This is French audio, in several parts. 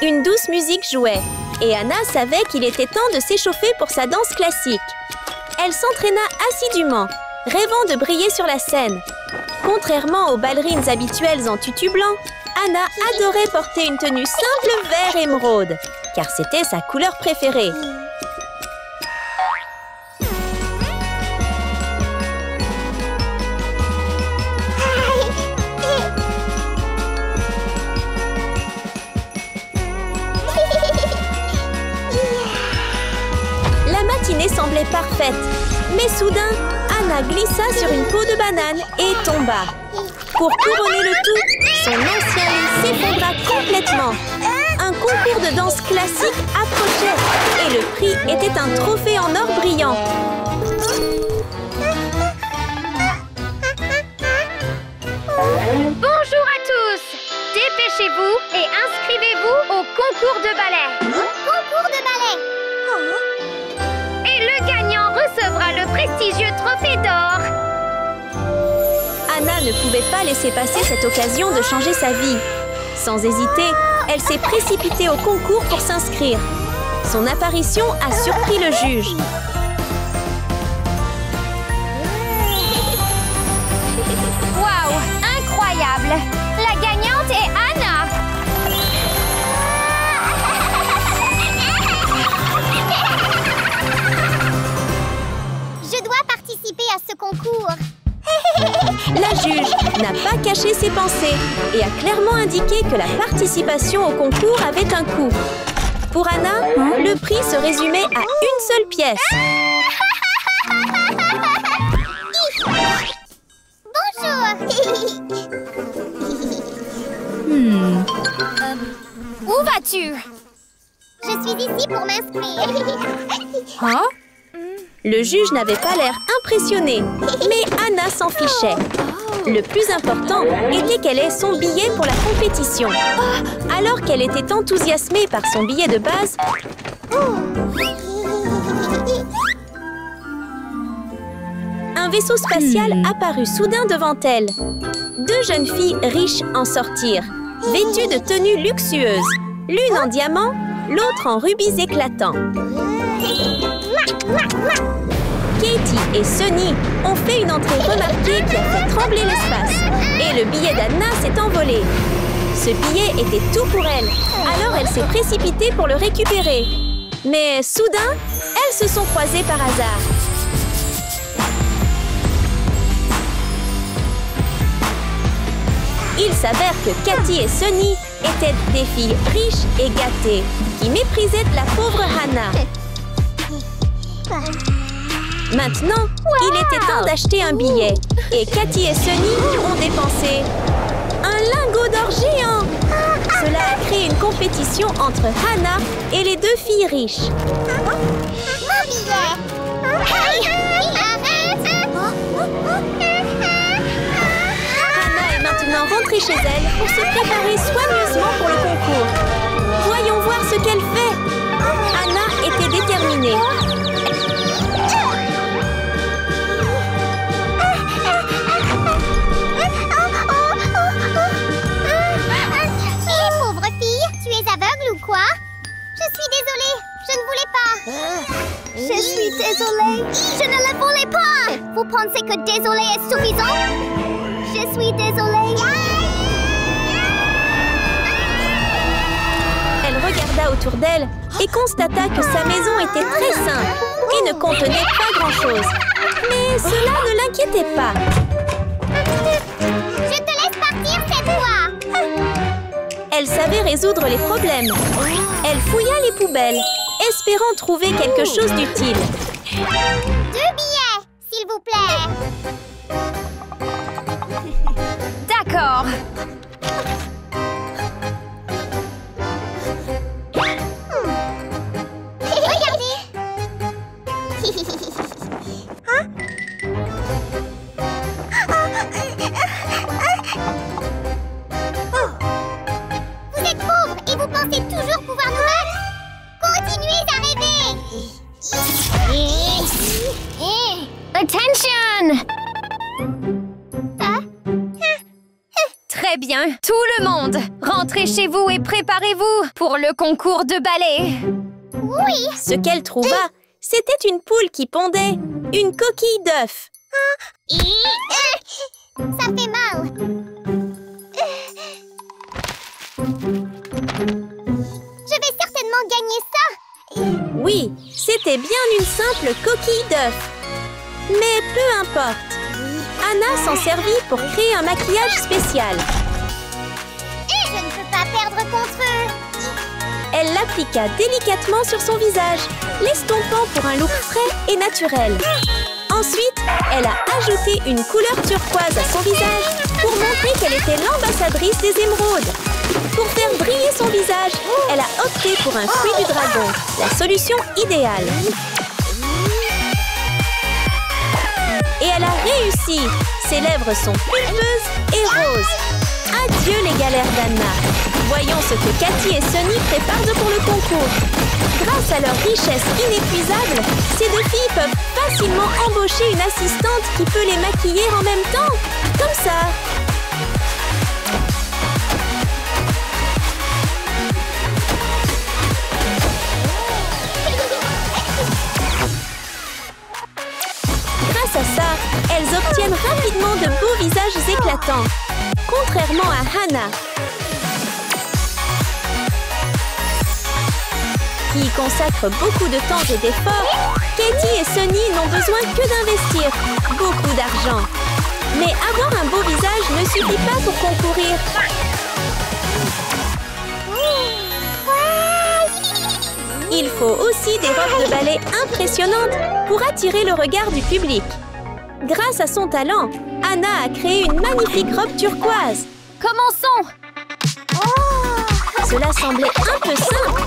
Une douce musique jouait et Anna savait qu'il était temps de s'échauffer pour sa danse classique. Elle s'entraîna assidûment, rêvant de briller sur la scène. Contrairement aux ballerines habituelles en tutu blanc, Anna adorait porter une tenue simple vert émeraude, car c'était sa couleur préférée. La matinée semblait parfaite, mais soudain, Anna glissa sur une peau de banane et tomba. Pour couronner le tout, son ancien lit s'effondra complètement. Un concours de danse classique approchait et le prix était un trophée en or brillant. Bonjour à tous! Dépêchez-vous et inscrivez-vous au concours de ballet. Concours de ballet. Et le gagnant recevra le prestigieux trophée d'or. Anna ne pouvait pas laisser passer cette occasion de changer sa vie. Sans hésiter, elle s'est précipitée au concours pour s'inscrire. Son apparition a surpris le juge. Waouh! Incroyable! La gagnante est Anna! Je dois participer à ce concours. La juge n'a pas caché ses pensées et a clairement indiqué que la participation au concours avait un coût. Pour Anna, le prix se résumait à une seule pièce. Bonjour. Où vas-tu? Je suis ici pour m'inscrire. Hein? Le juge n'avait pas l'air impressionné, mais Anna s'en fichait. Le plus important était qu'elle ait son billet pour la compétition. Alors qu'elle était enthousiasmée par son billet de base, un vaisseau spatial apparut soudain devant elle. Deux jeunes filles riches en sortirent, vêtues de tenues luxueuses, l'une en diamant, l'autre en rubis éclatants. Katie et Sunny ont fait une entrée remarquée qui a fait trembler l'espace. Et le billet d'Anna s'est envolé. Ce billet était tout pour elle, alors elle s'est précipitée pour le récupérer. Mais soudain, elles se sont croisées par hasard. Il s'avère que Katie et Sunny étaient des filles riches et gâtées qui méprisaient la pauvre Hannah. Maintenant, il était temps d'acheter un billet. Et Katie et Sunny ont dépensé un lingot d'or géant. Cela a créé une compétition entre Hannah et les deux filles riches. Mon billet. Hannah est maintenant rentrée chez elle pour se préparer soigneusement pour le concours. Voyons voir ce qu'elle fait. Hannah était déterminée. Pauvre fille, tu es aveugle ou quoi? Je suis désolée, je ne voulais pas. Je suis désolée, je ne le voulais pas. Vous pensez que désolée est suffisant? Je suis désolée. Elle regarda autour d'elle et constata que sa maison était très simple et ne contenait pas grand-chose. Mais cela ne l'inquiétait pas. Je te laisse partir cette fois. Elle savait résoudre les problèmes. Elle fouilla les poubelles, espérant trouver quelque chose d'utile. 2 billets, s'il vous plaît. D'accord. Regardez. Vous êtes pauvres et vous pensez toujours pouvoir nous battre? Continuez à rêver. Attention! Très Très bien, tout le monde, rentrez chez vous et préparez-vous pour le concours de ballet. Oui. Ce qu'elle trouva, c'était une poule qui pondait, une coquille d'œuf. Ça fait mal. Je vais certainement gagner ça. Oui, c'était bien une simple coquille d'œuf. Mais peu importe. Anna s'en servit pour créer un maquillage spécial. Je ne peux pas perdre contre eux. Elle l'appliqua délicatement sur son visage, l'estompant pour un look frais et naturel. Ensuite, elle a ajouté une couleur turquoise à son visage pour montrer qu'elle était l'ambassadrice des émeraudes. Pour faire briller son visage, elle a opté pour un fruit du dragon, la solution idéale. Et elle a réussi. Ses lèvres sont pulpeuses et roses. Adieu les galères d'Anna. Voyons ce que Cathy et Sunny préparent pour le concours. Grâce à leur richesse inépuisable, ces deux filles peuvent facilement embaucher une assistante qui peut les maquiller en même temps. Comme ça. Grâce à ça, elles obtiennent rapidement de beaux visages éclatants. Contrairement à Hannah, qui y consacre beaucoup de temps et d'efforts, Katie et Sunny n'ont besoin que d'investir beaucoup d'argent. Mais avoir un beau visage ne suffit pas pour concourir. Il faut aussi des robes de ballet impressionnantes pour attirer le regard du public. Grâce à son talent, Anna a créé une magnifique robe turquoise. Commençons! Cela semblait un peu simple.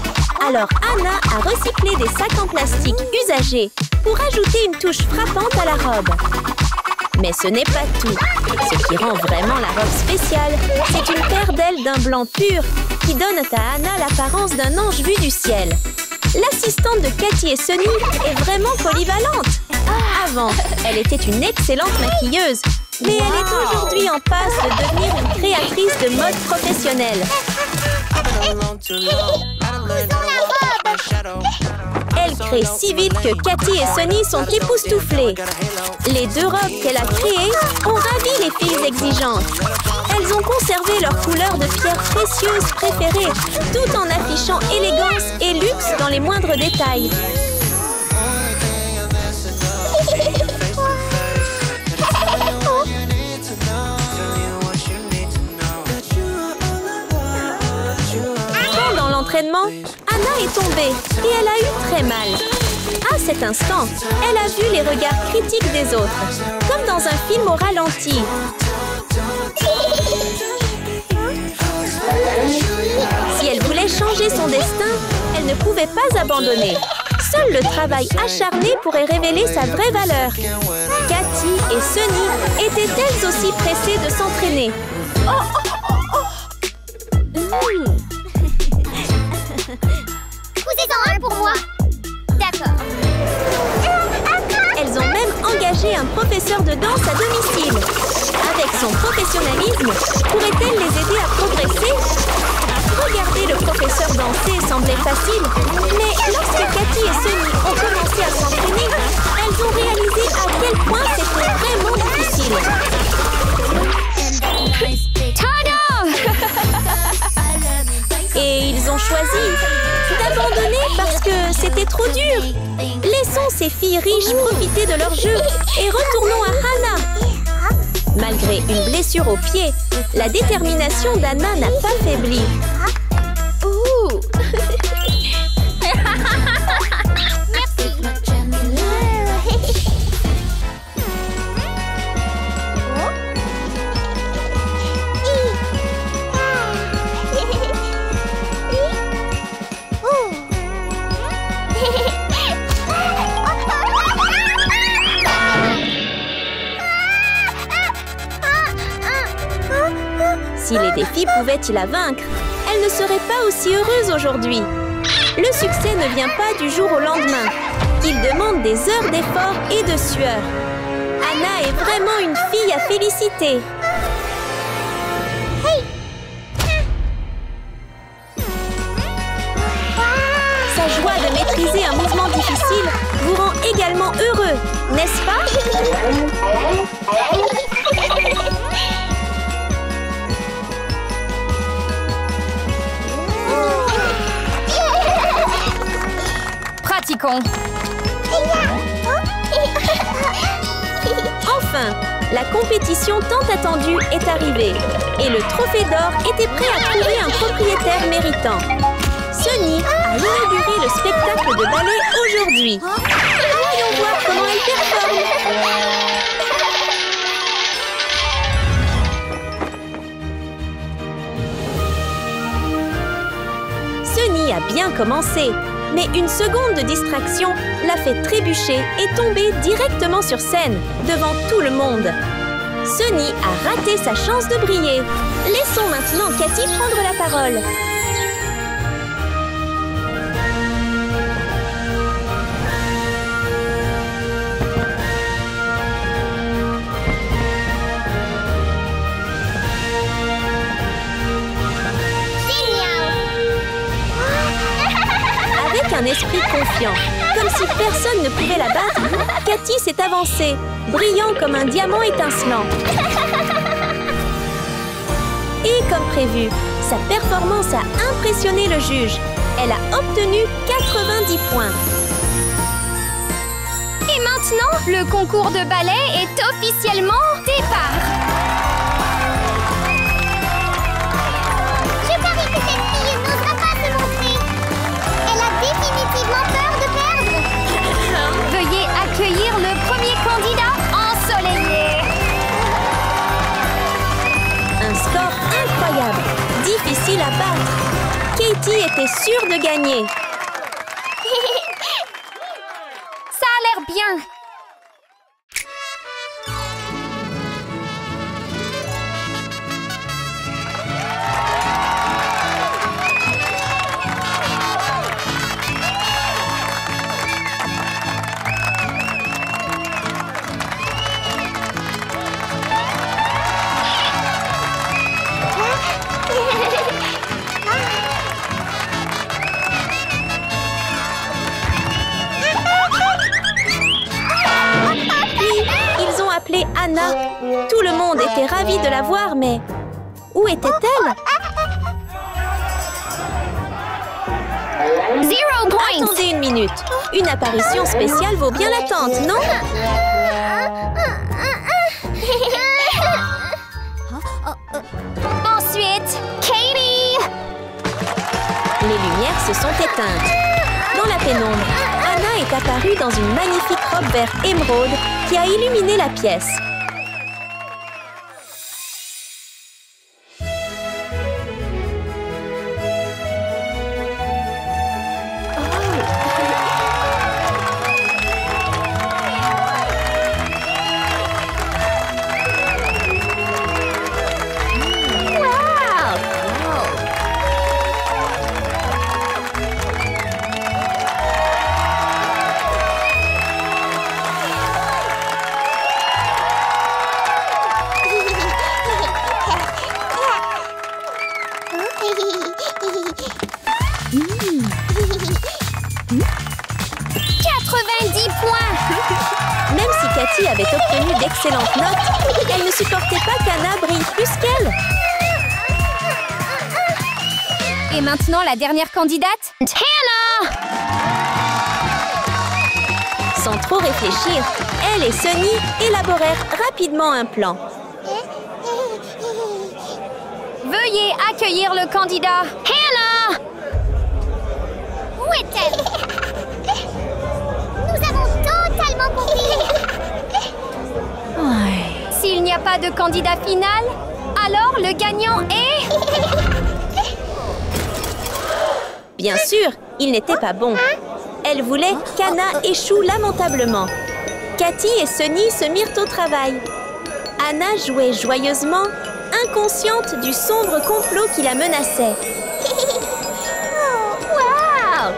Alors Anna a recyclé des sacs en plastique usagés pour ajouter une touche frappante à la robe. Mais ce n'est pas tout. Ce qui rend vraiment la robe spéciale, c'est une paire d'ailes d'un blanc pur qui donne à Anna l'apparence d'un ange vu du ciel. L'assistante de Cathy et Sunny est vraiment polyvalente. Avant, elle était une excellente maquilleuse, mais elle est aujourd'hui en passe de devenir une créatrice de mode professionnelle. Elle crée si vite que Cathy et Sunny sont époustouflées. Les deux robes qu'elle a créées ont ravi les filles exigeantes. Elles ont conservé leur couleur de pierre précieuse préférée, tout en affichant élégance et luxe dans les moindres détails. Pendant l'entraînement, Anna est tombée et elle a eu très mal. À cet instant, elle a vu les regards critiques des autres, comme dans un film au ralenti. Si elle voulait changer son destin, elle ne pouvait pas abandonner. Seul le travail acharné pourrait révéler sa vraie valeur. Cathy et Sunny étaient elles aussi pressées de s'entraîner. Cousez-en un pour moi. D'accord. Elles ont même engagé un professeur de danse à domicile. Avec son professionnalisme, pourrait-elle les aider à progresser? Regarder le professeur danser semblait facile, mais lorsque Cathy et Sunny ont commencé à s'entraîner, elles ont réalisé à quel point c'était vraiment difficile. Tada! Et ils ont choisi d'abandonner parce que c'était trop dur. Laissons ces filles riches profiter de leur jeu et retournons à Hannah. Malgré une blessure au pied, la détermination d'Anna n'a pas faibli. Si les défis pouvaient la vaincre, elle ne serait pas aussi heureuse aujourd'hui. Le succès ne vient pas du jour au lendemain. Il demande des heures d'effort et de sueur. Anna est vraiment une fille à féliciter. Hey, joie de maîtriser un mouvement difficile vous rend également heureux, n'est-ce pas? Pratiquons. Enfin, la compétition tant attendue est arrivée et le trophée d'or était prêt à trouver un propriétaire méritant. Sunny a inauguré le spectacle de ballet aujourd'hui. Voyons voir comment elle performe. Sunny a bien commencé, mais une seconde de distraction l'a fait trébucher et tomber directement sur scène, devant tout le monde. Sunny a raté sa chance de briller. Laissons maintenant Cathy prendre la parole. Avec un esprit confiant, comme si personne ne pouvait la battre, Cathy s'est avancée, brillant comme un diamant étincelant. Et comme prévu, sa performance a impressionné le juge. Elle a obtenu 90 points. Et maintenant, le concours de ballet est officiellement départ. Je parie que cette fille n'osera pas se montrer. Elle a définitivement peur de perdre. Veuillez accueillir le premier candidat ensoleillé. Un score incroyable, difficile à battre. Katie était sûre de gagner. Ça a l'air bien. Anna. Tout le monde était ravi de la voir, mais où était-elle? 0 points. Attendez une minute. Une apparition spéciale vaut bien l'attente, non? Ensuite, Katie. Les lumières se sont éteintes. Dans la pénombre, Anna est apparue dans une magnifique robe vert émeraude qui a illuminé la pièce. Avait obtenu d'excellentes notes, elle ne supportait pas qu'Anna brille plus qu'elle. Et maintenant, la dernière candidate, Hannah. Sans trop réfléchir, elle et Sunny élaborèrent rapidement un plan. Veuillez accueillir le candidat, Hannah. Où est-elle? Nous avons totalement compris. S'il n'y a pas de candidat final, alors le gagnant est... Bien sûr, il n'était pas bon. Elle voulait qu'Anna échoue lamentablement. Cathy et Sunny se mirent au travail. Anna jouait joyeusement, inconsciente du sombre complot qui la menaçait. Wow!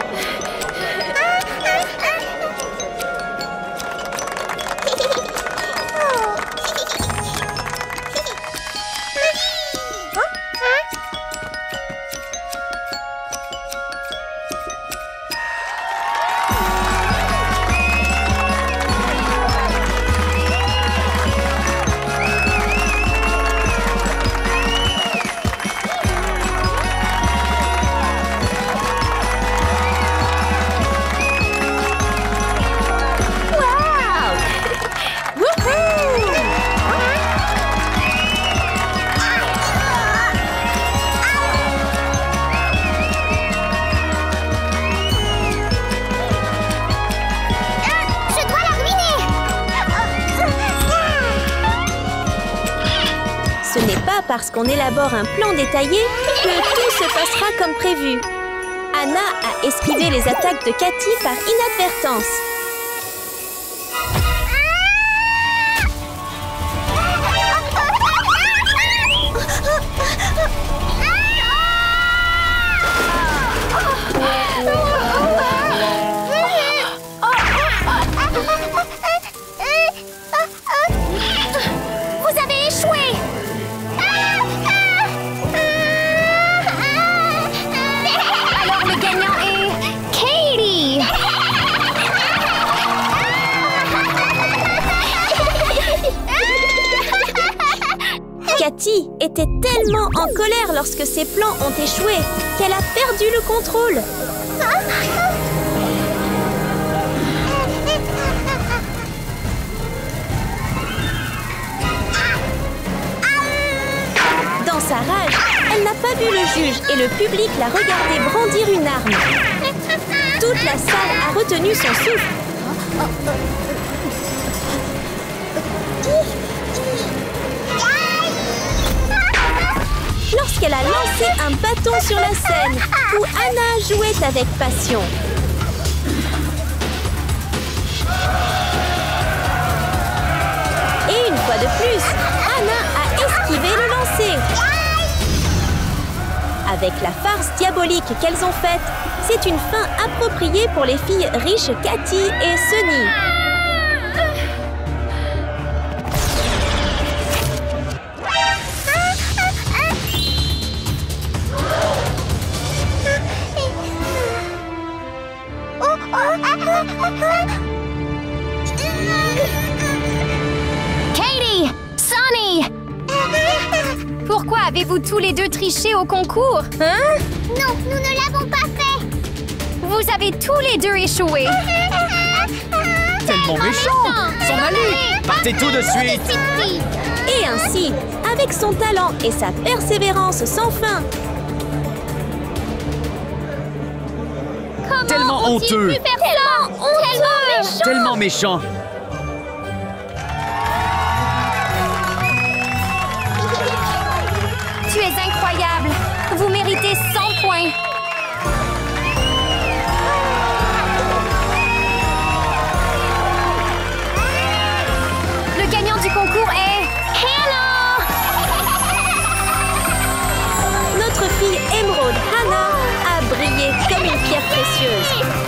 parce qu'on élabore un plan détaillé que tout se passera comme prévu. Anna a esquivé les attaques de Cathy par inadvertance. Vous avez échoué! Alors le gagnant est Katie! Cathy était tellement en colère lorsque ses plans ont échoué qu'elle a perdu le contrôle. Dans sa rage, elle n'a pas vu le juge et le public l'a regardé brandir une arme. Toute la salle a retenu son souffle. Lorsqu'elle a lancé un bâton sur la scène, où Anna jouait avec passion. Et une fois de plus, Anna a esquivé le lancer. Avec la farce diabolique qu'elles ont faite, c'est une fin appropriée pour les filles riches Cathy et Sunny. Katie! Sonny! Pourquoi avez-vous tous les deux triché au concours? Hein? Non, nous ne l'avons pas fait. Vous avez tous les deux échoué. Tellement méchant! S'en aller! Partez tout de suite! Et ainsi, avec son talent et sa persévérance sans fin, Tellement honteux! Tellement méchant! Tu es incroyable. Vous méritez 100 points. Le gagnant du concours est Hannah. notre fille émeraude Hannah a brillé comme une pierre précieuse.